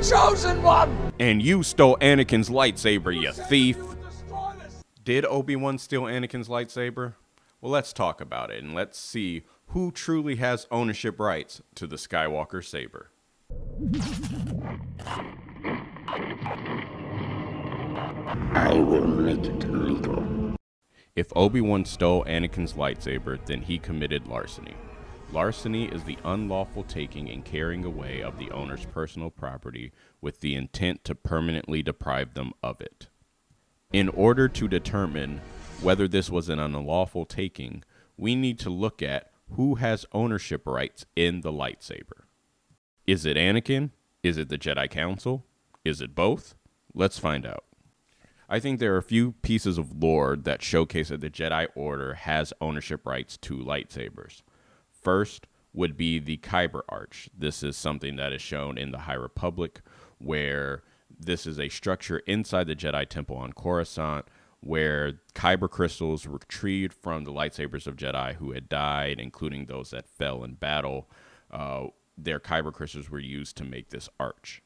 chosen one! And you stole Anakin's lightsaber, you thief. Did Obi-Wan steal Anakin's lightsaber? Well, let's talk about it, and let's see who truly has ownership rights to the Skywalker Saber. I will make it legal. If Obi-Wan stole Anakin's lightsaber, then he committed larceny. Larceny is the unlawful taking and carrying away of the owner's personal property with the intent to permanently deprive them of it. In order to determine whether this was an unlawful taking, we need to look at who has ownership rights in the lightsaber. Is it Anakin? Is it the Jedi Council? Is it both? Let's find out. I think there are a few pieces of lore that showcase that the Jedi Order has ownership rights to lightsabers. First would be the Kyber Arch. This is something that is shown in the High Republic, where this is a structure inside the Jedi Temple on Coruscant, where Kyber crystals were retrieved from the lightsabers of Jedi who had died, including those that fell in battle. Their Kyber crystals were used to make this arch.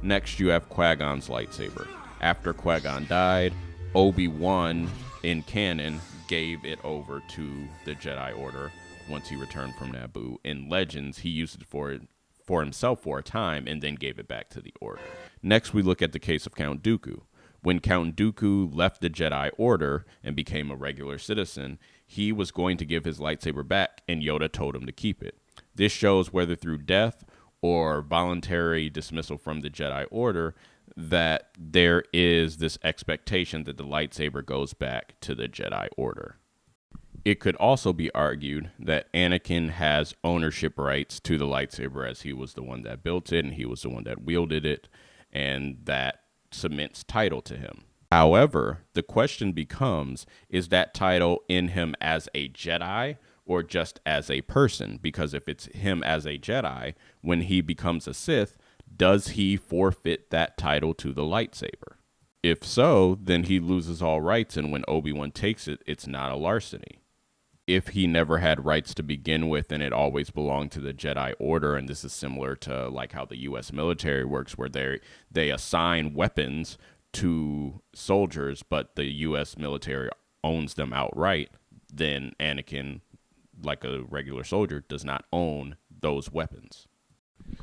Next, you have Qui-Gon's lightsaber. After Qui-Gon died, Obi-Wan, in canon, gave it over to the Jedi Order once he returned from Naboo. In Legends, he used it for himself for a time and then gave it back to the Order. Next, we look at the case of Count Dooku. When Count Dooku left the Jedi Order and became a regular citizen, he was going to give his lightsaber back, and Yoda told him to keep it. This shows, whether through death or voluntary dismissal from the Jedi Order, that there is this expectation that the lightsaber goes back to the Jedi Order. It could also be argued that Anakin has ownership rights to the lightsaber, as he was the one that built it and he was the one that wielded it, and that cements title to him. However, the question becomes, is that title in him as a Jedi or just as a person? Because if it's him as a Jedi, when he becomes a Sith, does he forfeit that title to the lightsaber? If so, then he loses all rights, and when Obi-Wan takes it, it's not a larceny. If he never had rights to begin with and it always belonged to the Jedi Order, and this is similar to like how the U.S. military works, where they assign weapons to soldiers, but the U.S. military owns them outright, then Anakin, like a regular soldier, does not own those weapons.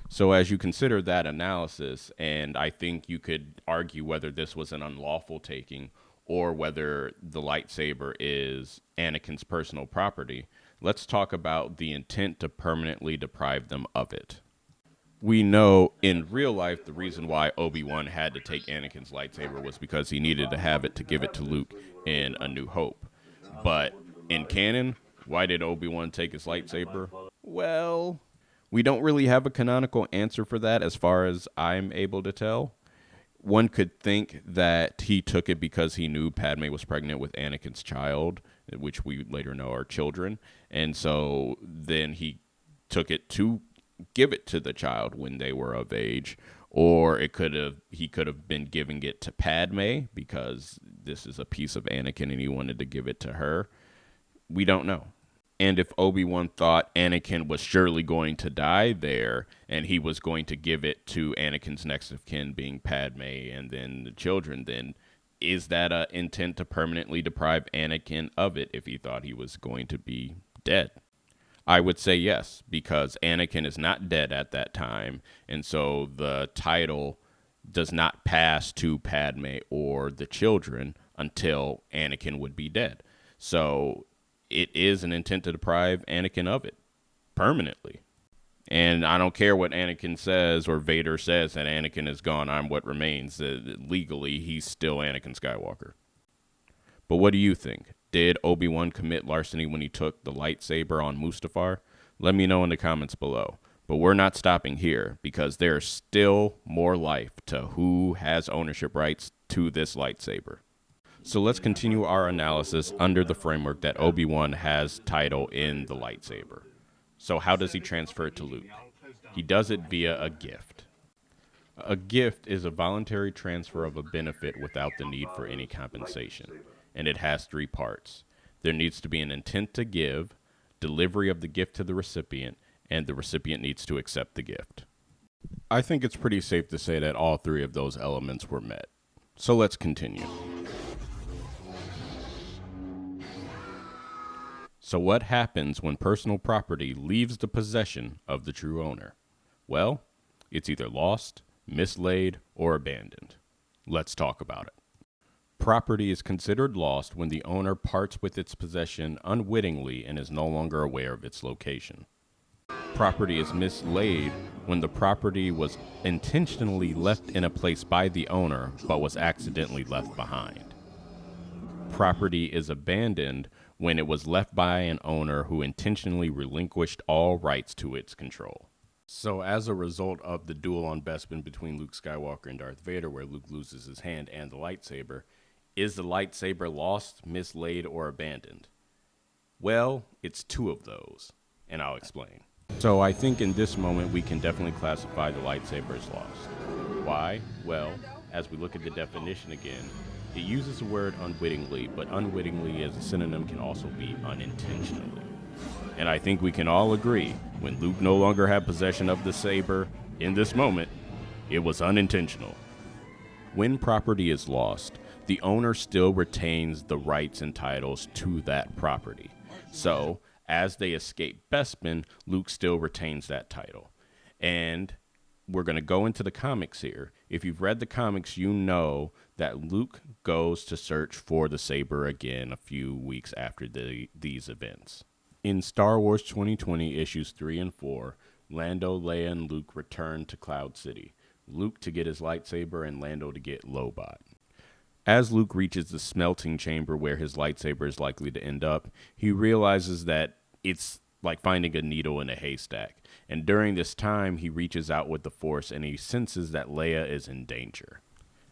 So as you consider that analysis, and I think you could argue whether this was an unlawful taking or whether the lightsaber is Anakin's personal property, let's talk about the intent to permanently deprive them of it. We know in real life the reason why Obi-Wan had to take Anakin's lightsaber was because he needed to have it to give it to Luke in A New Hope. But in canon, why did Obi-Wan take his lightsaber? Well, we don't really have a canonical answer for that as far as I'm able to tell. One could think that he took it because he knew Padme was pregnant with Anakin's child, which we later know are children. And so then he took it to give it to the child when they were of age. Or he could have been giving it to Padme because this is a piece of Anakin and he wanted to give it to her. We don't know. And if Obi-Wan thought Anakin was surely going to die there and he was going to give it to Anakin's next of kin, being Padme and then the children, then is that an intent to permanently deprive Anakin of it if he thought he was going to be dead? I would say yes, because Anakin is not dead at that time, and so the title does not pass to Padme or the children until Anakin would be dead. So it is an intent to deprive Anakin of it permanently. And I don't care what Anakin says or Vader says that Anakin is gone, I'm what remains. Legally, he's still Anakin Skywalker. But what do you think? Did Obi-Wan commit larceny when he took the lightsaber on Mustafar? Let me know in the comments below. But we're not stopping here, because there's still more life to who has ownership rights to this lightsaber. So let's continue our analysis under the framework that Obi-Wan has title in the lightsaber. So how does he transfer it to Luke? He does it via a gift. A gift is a voluntary transfer of a benefit without the need for any compensation, and it has 3 parts. There needs to be an intent to give, delivery of the gift to the recipient, and the recipient needs to accept the gift. I think it's pretty safe to say that all three of those elements were met. So let's continue. So what happens when personal property leaves the possession of the true owner? Well, it's either lost, mislaid, or abandoned. Let's talk about it. Property is considered lost when the owner parts with its possession unwittingly and is no longer aware of its location. Property is mislaid when the property was intentionally left in a place by the owner but was accidentally left behind. Property is abandoned when it was left by an owner who intentionally relinquished all rights to its control. So as a result of the duel on Bespin between Luke Skywalker and Darth Vader, where Luke loses his hand and the lightsaber, is the lightsaber lost, mislaid, or abandoned? Well, it's two of those, and I'll explain. So I think in this moment we can definitely classify the lightsaber as lost. Why? Well, as we look at the definition again, it uses the word unwittingly, but unwittingly as a synonym can also be unintentionally. And I think we can all agree, when Luke no longer had possession of the saber, in this moment, it was unintentional. When property is lost, the owner still retains the rights and titles to that property. So, as they escape Bespin, Luke still retains that title. And we're going to go into the comics here. If you've read the comics, you know that Luke goes to search for the saber again a few weeks after these events. In Star Wars 2020 issues 3 and 4, Lando, Leia, and Luke return to Cloud City. Luke to get his lightsaber and Lando to get Lobot. As Luke reaches the smelting chamber where his lightsaber is likely to end up, he realizes that it's like finding a needle in a haystack. And during this time, he reaches out with the Force and he senses that Leia is in danger.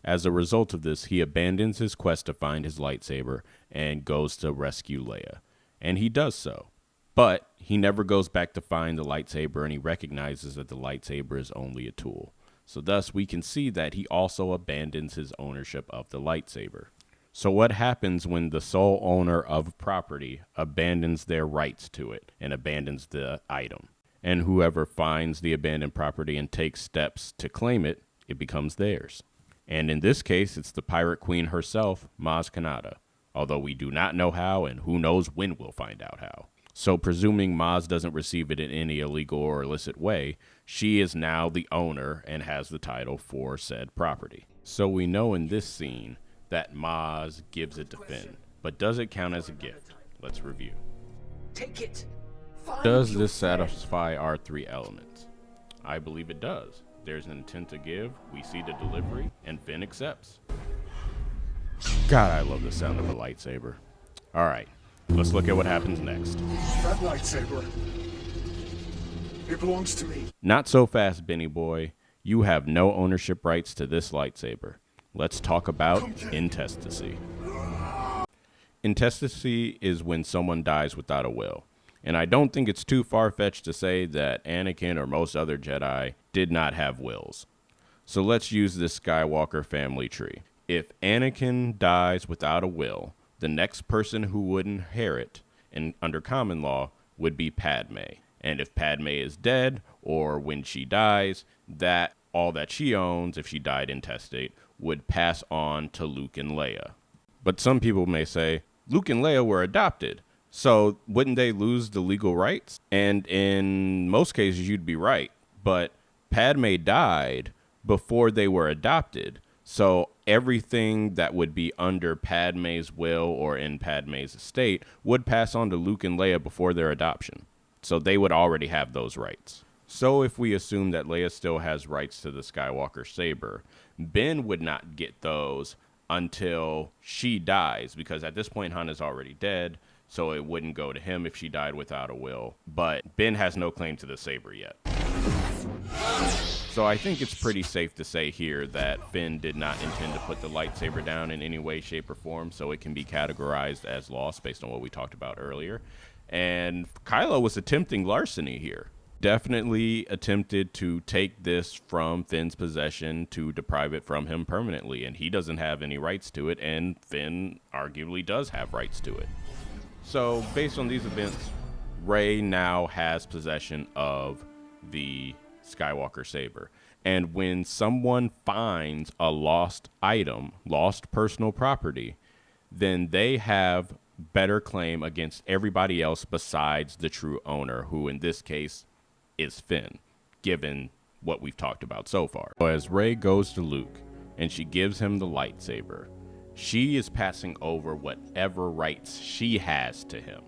As a result of this, he abandons his quest to find his lightsaber and goes to rescue Leia. And he does so. But he never goes back to find the lightsaber, and he recognizes that the lightsaber is only a tool. So thus, we can see that he also abandons his ownership of the lightsaber. So what happens when the sole owner of property abandons their rights to it and abandons the item? And whoever finds the abandoned property and takes steps to claim it, it becomes theirs. And in this case, it's the Pirate Queen herself, Maz Kanata. Although we do not know how, and who knows when we'll find out how. So presuming Maz doesn't receive it in any illegal or illicit way, she is now the owner and has the title for said property. So we know in this scene that Maz gives it to Finn. But does it count as a gift? Let's review. Take it. Does this satisfy our three elements? I believe it does. There's an intent to give, we see the delivery, and Finn accepts. God, I love the sound of a lightsaber. All right. Let's look at what happens next. That lightsaber. It belongs to me. Not so fast, Benny boy. You have no ownership rights to this lightsaber. Let's talk about intestacy. Intestacy is when someone dies without a will. And I don't think it's too far-fetched to say that Anakin or most other Jedi did not have wills. So let's use this Skywalker family tree. If Anakin dies without a will, the next person who would inherit, and under common law, would be Padme. And if Padme is dead, or when she dies, that all that she owns, if she died intestate, would pass on to Luke and Leia. But some people may say, Luke and Leia were adopted, so wouldn't they lose the legal rights? And in most cases, you'd be right. But Padme died before they were adopted, so everything that would be under Padme's will or in Padme's estate would pass on to Luke and Leia before their adoption. So they would already have those rights. So if we assume that Leia still has rights to the Skywalker Saber, Ben would not get those until she dies, because at this point Han is already dead, so it wouldn't go to him if she died without a will. But Ben has no claim to the saber yet. So I think it's pretty safe to say here that Finn did not intend to put the lightsaber down in any way, shape, or form, so it can be categorized as lost based on what we talked about earlier. And Kylo was attempting larceny here. Definitely attempted to take this from Finn's possession to deprive it from him permanently, and he doesn't have any rights to it, and Finn arguably does have rights to it. So based on these events, Rey now has possession of the Skywalker Saber. And when someone finds a lost item, lost personal property, then they have better claim against everybody else besides the true owner, who in this case is Finn, given what we've talked about so far. So as Rey goes to Luke and she gives him the lightsaber, she is passing over whatever rights she has to him.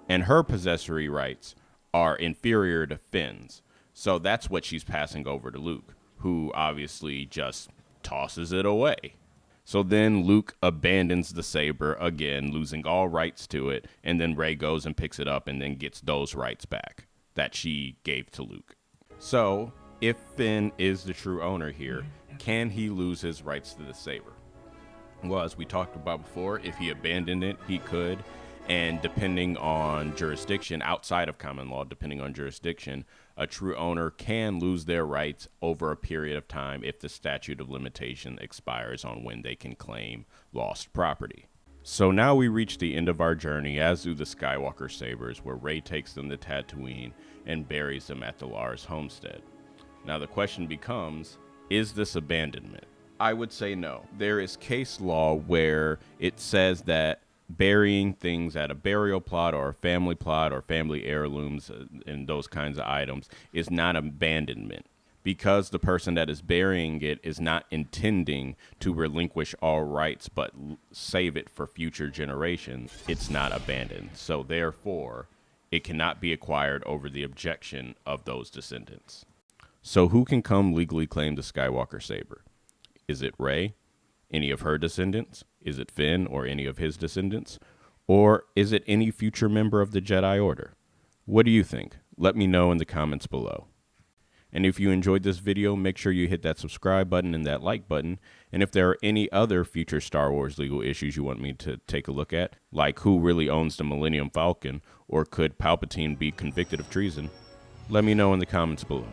And her possessory rights are inferior to Finn's. So that's what she's passing over to Luke, who obviously just tosses it away. So then Luke abandons the saber again, losing all rights to it, and then Rey goes and picks it up and then gets those rights back that she gave to Luke. So if Finn is the true owner here, can he lose his rights to the saber? Well, as we talked about before, if he abandoned it, he could. And depending on jurisdiction, outside of common law, depending on jurisdiction, a true owner can lose their rights over a period of time if the statute of limitation expires on when they can claim lost property. So now we reach the end of our journey, as do the Skywalker Sabers, where Rey takes them to Tatooine and buries them at the Lars homestead. Now the question becomes, is this abandonment? I would say no. There is case law where it says that burying things at a burial plot or a family plot or family heirlooms and those kinds of items is not abandonment, because the person that is burying it is not intending to relinquish all rights but save it for future generations. It's not abandoned, so therefore it cannot be acquired over the objection of those descendants. So who can come legally claim the Skywalker Saber? Is it Rey? Any of her descendants? Is it Finn or any of his descendants? Or is it any future member of the Jedi Order? What do you think? Let me know in the comments below. And if you enjoyed this video, make sure you hit that subscribe button and that like button. And if there are any other future Star Wars legal issues you want me to take a look at, like who really owns the Millennium Falcon, or could Palpatine be convicted of treason, let me know in the comments below.